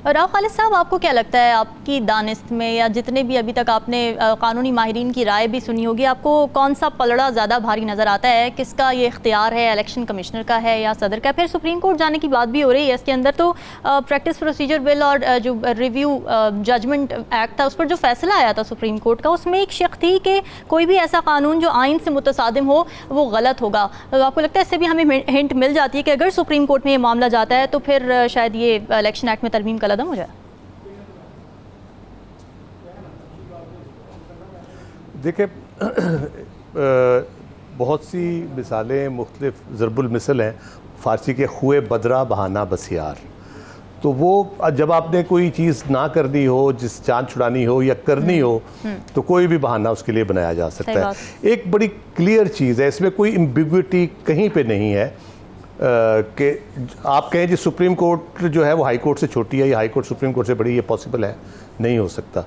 राव खालिद साहब, आपको क्या लगता है, आपकी दानिस्त में या जितने भी अभी तक आपने कानूनी माहिरीन की राय भी सुनी होगी, आपको कौन सा पलड़ा ज़्यादा भारी नज़र आता है? किसका ये इख्तियार है, इलेक्शन कमिश्नर का है या सदर का? फिर सुप्रीम कोर्ट जाने की बात भी हो रही है इसके अंदर, तो प्रैक्टिस प्रोसीजर बिल और जो रिव्यू जजमेंट एक्ट था उस पर जो फैसला आया था सुप्रीम कोर्ट का, उसमें एक शक थी कि कोई भी ऐसा कानून जो आइन से मुतसादिम हो वो गलत होगा। तो आपको लगता है इससे भी हमें हिंट मिल जाती है कि अगर सुप्रीम कोर्ट में ये मामला जाता है तो फिर शायद ये इलेक्शन एक्ट में तरमीम का कदम हो जाए? देखिए, बहुत सी मिसालें मुख्तलिफ ज़रबुल मिसल हैं। फ़ारसी के खुए बदरा बहाना बसियार, तो वो जब आपने कोई चीज़ ना करनी हो, जिस जान छुड़ानी हो या करनी हो, तो कोई भी बहाना उसके लिए बनाया जा सकता है। एक बड़ी क्लियर चीज़ है, इसमें कोई एम्बिग्विटी कहीं पे नहीं है कि आप कहें जी सुप्रीम कोर्ट जो है वो हाई कोर्ट से छोटी है या हाई कोर्ट सुप्रीम कोर्ट से बड़ी, ये पॉसिबल है? नहीं हो सकता।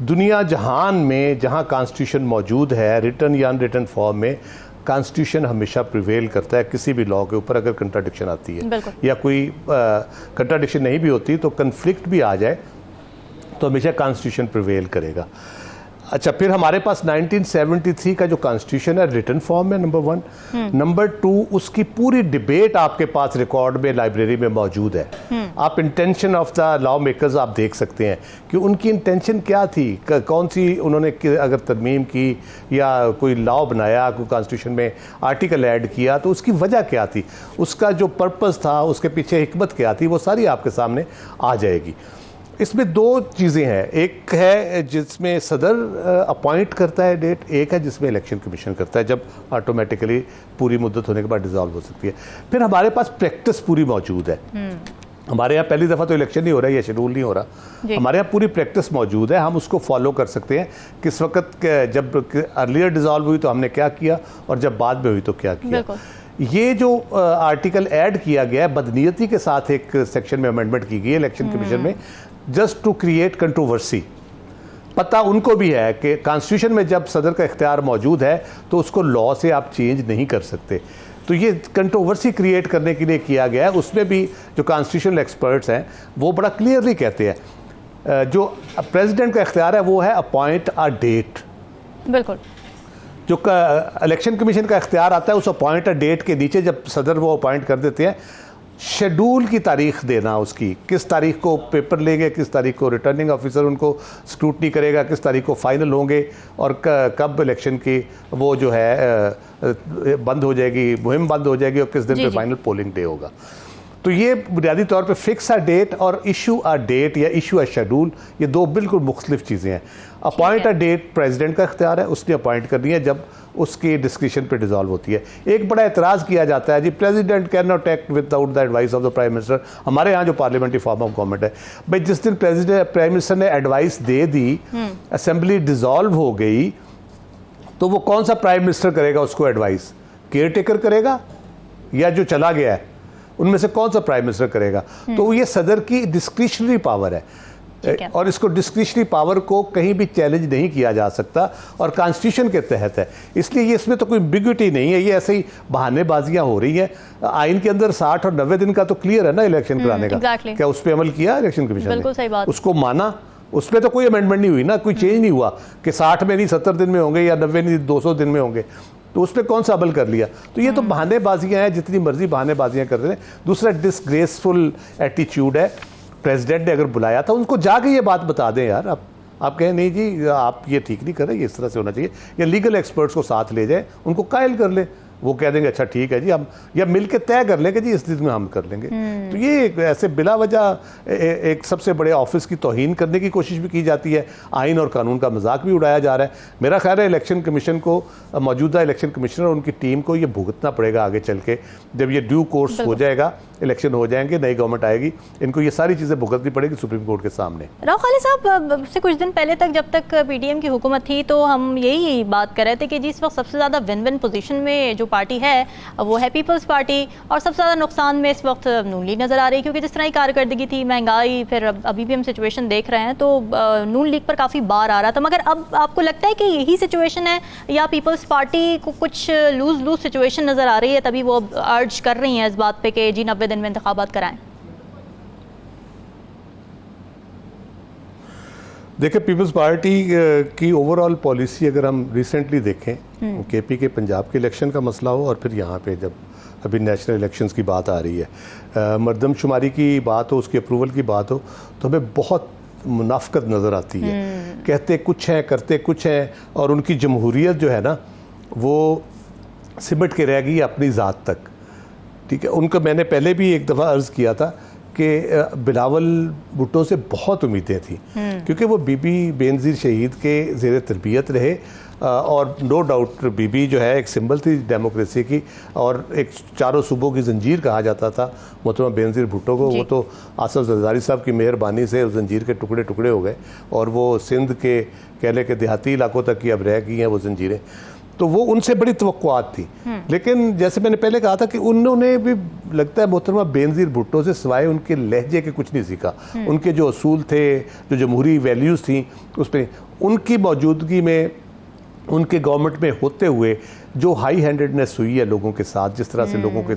दुनिया जहान में जहां कॉन्स्टिट्यूशन मौजूद है, रिटन या अनरिटन फॉर्म में, कॉन्स्टिट्यूशन हमेशा प्रिवेल करता है किसी भी लॉ के ऊपर। अगर कंट्राडिक्शन आती है या कोई कंट्राडिक्शन नहीं भी होती तो कन्फ्लिक्ट भी आ जाए तो हमेशा कॉन्स्टिट्यूशन प्रिवेल करेगा। अच्छा, फिर हमारे पास 1973 का जो कॉन्स्टिट्यूशन है रिटन फॉर्म में, नंबर 1। नंबर 2, उसकी पूरी डिबेट आपके पास रिकॉर्ड में लाइब्रेरी में मौजूद है। आप intention of the law makers आप देख सकते हैं कि उनकी इंटेंशन क्या थी, कौन सी उन्होंने अगर तरमीम की या कोई लॉ बनाया, कोई कॉन्स्टिट्यूशन में आर्टिकल ऐड किया तो उसकी वजह क्या थी, उसका जो पर्पस था, उसके पीछे हिकमत क्या थी, वो सारी आपके सामने आ जाएगी। इसमें 2 चीज़ें हैं, एक है जिसमें सदर अपॉइंट करता है डेट, एक है जिसमें इलेक्शन कमीशन करता है, जब ऑटोमेटिकली पूरी मुद्दत होने के बाद डिसॉल्व हो सकती है। फिर हमारे पास प्रैक्टिस पूरी मौजूद है। हमारे यहाँ पहली दफ़ा तो इलेक्शन नहीं हो रहा है या शेड्यूल नहीं हो रहा, हमारे यहाँ पूरी प्रैक्टिस मौजूद है। हम उसको फॉलो कर सकते हैं, किस वक्त जब अर्लियर डिसॉल्व हुई तो हमने क्या किया और जब बाद में हुई तो क्या किया। ये जो आर्टिकल ऐड किया गया है, बदनीयती के साथ एक सेक्शन में अमेंडमेंट की गई है इलेक्शन कमीशन में, जस्ट टू क्रिएट कंट्रोवर्सी। पता उनको भी है कि कॉन्स्टिट्यूशन में जब सदर का इख्तियार मौजूद है तो उसको लॉ से आप चेंज नहीं कर सकते, तो ये कंट्रोवर्सी क्रिएट करने के लिए किया गया है। उसमें भी जो कॉन्स्टिट्यूशनल एक्सपर्ट्स हैं वो बड़ा क्लियरली कहते हैं जो प्रेसिडेंट का इख्तियार है वो है अपॉइंट अ डेट। बिल्कुल। जो इलेक्शन कमीशन का इख्तियार आता है उस अपॉइंट अ डेट के नीचे जब सदर वो अपॉइंट कर देते हैं, शेड्यूल की तारीख देना, उसकी किस तारीख को पेपर लेंगे, किस तारीख को रिटर्निंग ऑफिसर उनको स्क्रूटनी करेगा, किस तारीख को फाइनल होंगे और कब इलेक्शन की वो जो है बंद हो जाएगी, मुहिम बंद हो जाएगी और किस दिन पे फाइनल पोलिंग डे होगा। तो ये बुनियादी तौर पे फिक्स अ डेट और इशू अ डेट या इशू अ शेड्यूल, ये 2 बिल्कुल मुख्तलिफ चीज़ें हैं। अपॉइंट अ डेट प्रेसिडेंट का इख्तियार है, उसने अपॉइंट करनी है जब उसकी डिस्क्रिप्शन पे डिसॉल्व होती है। एक बड़ा एतराज़ किया जाता है जी president can not act without the advice of the prime minister. हमारे यहाँ जो पार्लियामेंट्री फॉर्म ऑफ गवर्नमेंट है, भाई जिस दिन प्राइम मिनिस्टर ने एडवाइस दे दी, असेंबली डिसॉल्व हो गई, तो वो कौन सा प्राइम मिनिस्टर करेगा उसको एडवाइस? केयर टेकर करेगा या जो चला गया है उनमें से कौन सा प्राइम मिनिस्टर करेगा? तो ये सदर की डिस्क्रिशनरी पावर है और इसको डिस्क्रिशनरी पावर को कहीं भी चैलेंज नहीं किया जा सकता और कॉन्स्टिट्यूशन के तहत है, इसलिए ये इसमें तो कोई एम्बिग्विटी नहीं है। ये ऐसे ही बहानेबाजियां हो रही हैं। आइन के अंदर 60 और 90 दिन का तो क्लियर है ना इलेक्शन कराने का। क्या उस पर अमल किया इलेक्शन कमीशन ने? बिल्कुल सही बात। उसको माना, उसमें तो कोई अमेंडमेंट नहीं हुई ना, कोई चेंज नहीं हुआ कि 60 में नहीं 70 दिन में होंगे या 90 नहीं 200 दिन में होंगे, तो उस पर कौन सा अमल कर लिया? तो ये तो बहानेबाजियां हैं, जितनी मर्जी बहानेबाजियां कर रहे हैं। दूसरा डिसग्रेसफुल एटीट्यूड है। प्रेसिडेंट ने अगर बुलाया था उनको जाके ये बात बता दें यार, आप कहें नहीं जी आप ये ठीक नहीं कर रहे, ये इस तरह से होना चाहिए, या लीगल एक्सपर्ट्स को साथ ले जाए, उनको कायल कर ले, वो कह देंगे अच्छा ठीक है जी हम, या मिलके तय कर लेंगे जी इस दिन में हम कर लेंगे। तो ये ऐसे बिला वजह एक सबसे बड़े ऑफिस की तौहीन करने की कोशिश भी की जाती है, आइन और कानून का मजाक भी उड़ाया जा रहा है। मेरा ख्याल है इलेक्शन कमीशन को, मौजूदा इलेक्शन कमिश्नर और उनकी टीम को ये भुगतना पड़ेगा आगे चल के, जब ये ड्यू कोर्स हो जाएगा, इलेक्शन हो जाएंगे, नई गवर्नमेंट आएगी, इनको ये सारी चीज़ें भुगतनी पड़ेगी सुप्रीम कोर्ट के सामने। राव खालिद साहब, से कुछ दिन पहले तक जब तक पीडीएम की हुकूमत थी तो हम यही बात कर रहे थे कि जी इस वक्त सबसे ज़्यादा विन विन पोजीशन में जो पार्टी है वो है पीपल्स पार्टी, और सबसे ज़्यादा नुकसान में इस वक्त नून लीग नज़र आ रही है, क्योंकि जिस तरह की कारकर्दगी थी, महंगाई, फिर अभी भी हम सिचुएशन देख रहे हैं, तो नून लीग पर काफ़ी बार आ रहा था। मगर अब आपको लगता है कि यही सिचुएशन है या पीपल्स पार्टी को कुछ लूज सिचुएशन नज़र आ रही है, तभी वो अर्ज कर रही हैं इस बात पर कि जी 90 दिन में इंतखाबात कराएं? देखिए, पीपल्स पार्टी की ओवरऑल पॉलिसी अगर हम रिसेंटली देखें, केपी के पंजाब के इलेक्शन का मसला हो और फिर यहाँ पे जब अभी नेशनल इलेक्शंस की बात आ रही है, मरदमशुमारी की बात हो, उसकी अप्रूवल की बात हो, तो हमें बहुत मुनाफकत नज़र आती है। कहते कुछ हैं, करते कुछ हैं, और उनकी जमहूरियत जो है ना, वो सिमट के रह गई अपनी ज़ात तक। ठीक है, उनको मैंने पहले भी एक दफ़ा अर्ज़ किया था कि बिलावल भुट्टो से बहुत उम्मीदें थी, क्योंकि वो बीबी बेनज़ीर शहीद के ज़ेर तरबियत रहे, और नो डाउट बीबी जो है एक सिंबल थी डेमोक्रेसी की, और एक चारों सूबों की जंजीर कहा जाता था मोहतरमा बेनज़ीर भुट्टो को। वो तो आसफ ज़रदारी साहब की मेहरबानी से उस जंजीर के टुकड़े टुकड़े हो गए, और वो सिंध के कहले के देहाती इलाकों तक की अब रह गई हैं वो जंजीरें। तो वो उनसे बड़ी तवक्कुआत थी, लेकिन जैसे मैंने पहले कहा था कि उन्होंने भी लगता है मोहतरमा बेनज़ीर भुट्टो से सिवाय उनके लहजे के कुछ नहीं सीखा। उनके जो असूल थे, जो जमहूरी वैल्यूज़ थी, उस पर उनकी मौजूदगी में, उनके गवर्नमेंट में होते हुए जो हाई हैंडेडनेस हुई है लोगों के साथ, जिस तरह से लोगों के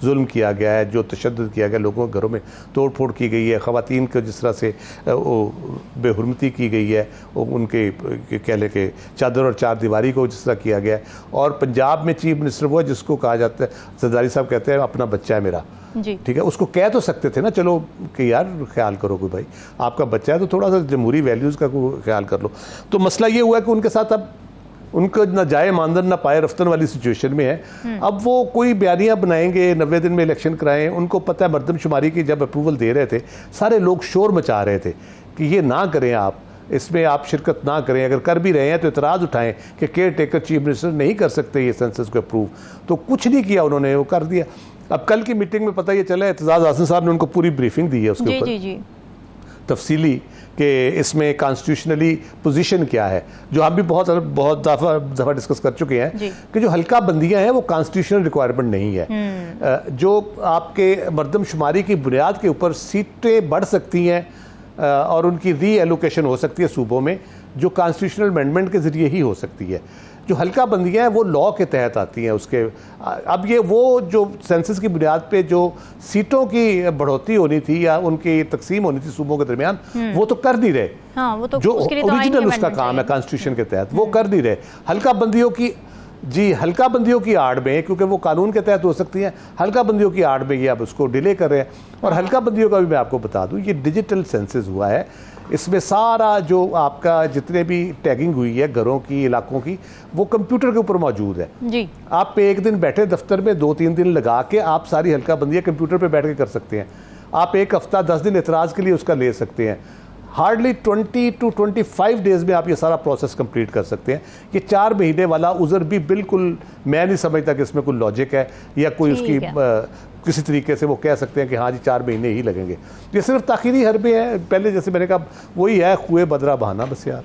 जुल्म किया गया है, जो तशद्दुद किया गया, लोगों के घरों में तोड़ फोड़ की गई है, ख़वातीन को जिस तरह से बेहुरमती की गई है, उनके कह लें कि चादर और चार दीवारी को जिस तरह किया गया है, और पंजाब में चीफ मिनिस्टर वो जिसको कहा जाता है, जरदारी साहब कहते हैं अपना बच्चा है मेरा, ठीक है, उसको कह तो सकते थे ना, चलो कि यार ख्याल करो कोई भाई, आपका बच्चा है तो थोड़ा सा जमहूरी वैल्यूज़ का ख्याल कर लो। तो मसला ये हुआ कि उनके साथ अब उनको ना जाए मानदन ना पाए रफ्तन वाली सिचुएशन में है। अब वो कोई बयानियाँ बनाएंगे, 90 दिन में इलेक्शन कराएं, उनको पता है मरदमशुमारी की जब अप्रूवल दे रहे थे सारे लोग शोर मचा रहे थे कि ये ना करें, आप इसमें आप शिरकत ना करें, अगर कर भी रहे हैं तो इतराज़ उठाएं कि केयर टेकर चीफ मिनिस्टर नहीं कर सकते ये सेंसस को अप्रूव। तो कुछ नहीं किया उन्होंने, वो कर दिया। अब कल की मीटिंग में पता ये चला, एतजाज़ हसन साहब ने उनको पूरी ब्रीफिंग दी है उसके ऊपर तफसीली कि इसमें कॉन्स्टिट्यूशनली पोजीशन क्या है, जो हम भी बहुत दफ़ा डिस्कस कर चुके हैं कि जो हल्का बंदियां हैं वो कॉन्स्टिट्यूशनल रिक्वायरमेंट नहीं है। जो आपके मरदमशुमारी की बुनियाद के ऊपर सीटें बढ़ सकती हैं और उनकी री एलोकेशन हो सकती है सूबों में, जो कॉन्स्टिट्यूशनल अमेंडमेंट के ज़रिए ही हो सकती है। जो हल्का बंदियाँ हैं वो लॉ के तहत आती हैं उसके। अब ये वो जो सेंसस की बुनियाद पे जो सीटों की बढ़ोतरी होनी थी या उनकी तकसीम होनी थी सूबों के दरमियान, वो तो कर नहीं रहे। हाँ, वो तो जो ओरिजिनल उसका काम है कॉन्स्टिट्यूशन के तहत, वो कर नहीं रहे। हल्का बंदियों की हल्का बंदियों की आड़ में, क्योंकि वो कानून के तहत हो सकती हैं, हल्का बंदियों की आड़ में ये अब उसको डिले कर रहे हैं। और हल्का बंदियों का भी मैं आपको बता दूं, ये डिजिटल सेंसस हुआ है, इसमें सारा जो आपका जितने भी टैगिंग हुई है घरों की, इलाकों की, वो कंप्यूटर के ऊपर मौजूद है जी। आप पे एक दिन बैठे दफ्तर में 2-3 दिन लगा के आप सारी हल्का बंदियाँ कंप्यूटर पे बैठ के कर सकते हैं। आप एक हफ्ता 10 दिन एतराज़ के लिए उसका ले सकते हैं। हार्डली 20 to 25 डेज़ में आप ये सारा प्रोसेस कंप्लीट कर सकते हैं। ये 4 महीने वाला उज़र भी बिल्कुल मैं नहीं समझता कि इसमें कोई लॉजिक है या कोई उसकी किसी तरीके से वो कह सकते हैं कि हाँ जी 4 महीने ही लगेंगे। ये सिर्फ ताखीरी हरबे हैं, पहले जैसे मैंने कहा वही है, खुए बदरा बहाना बस यार।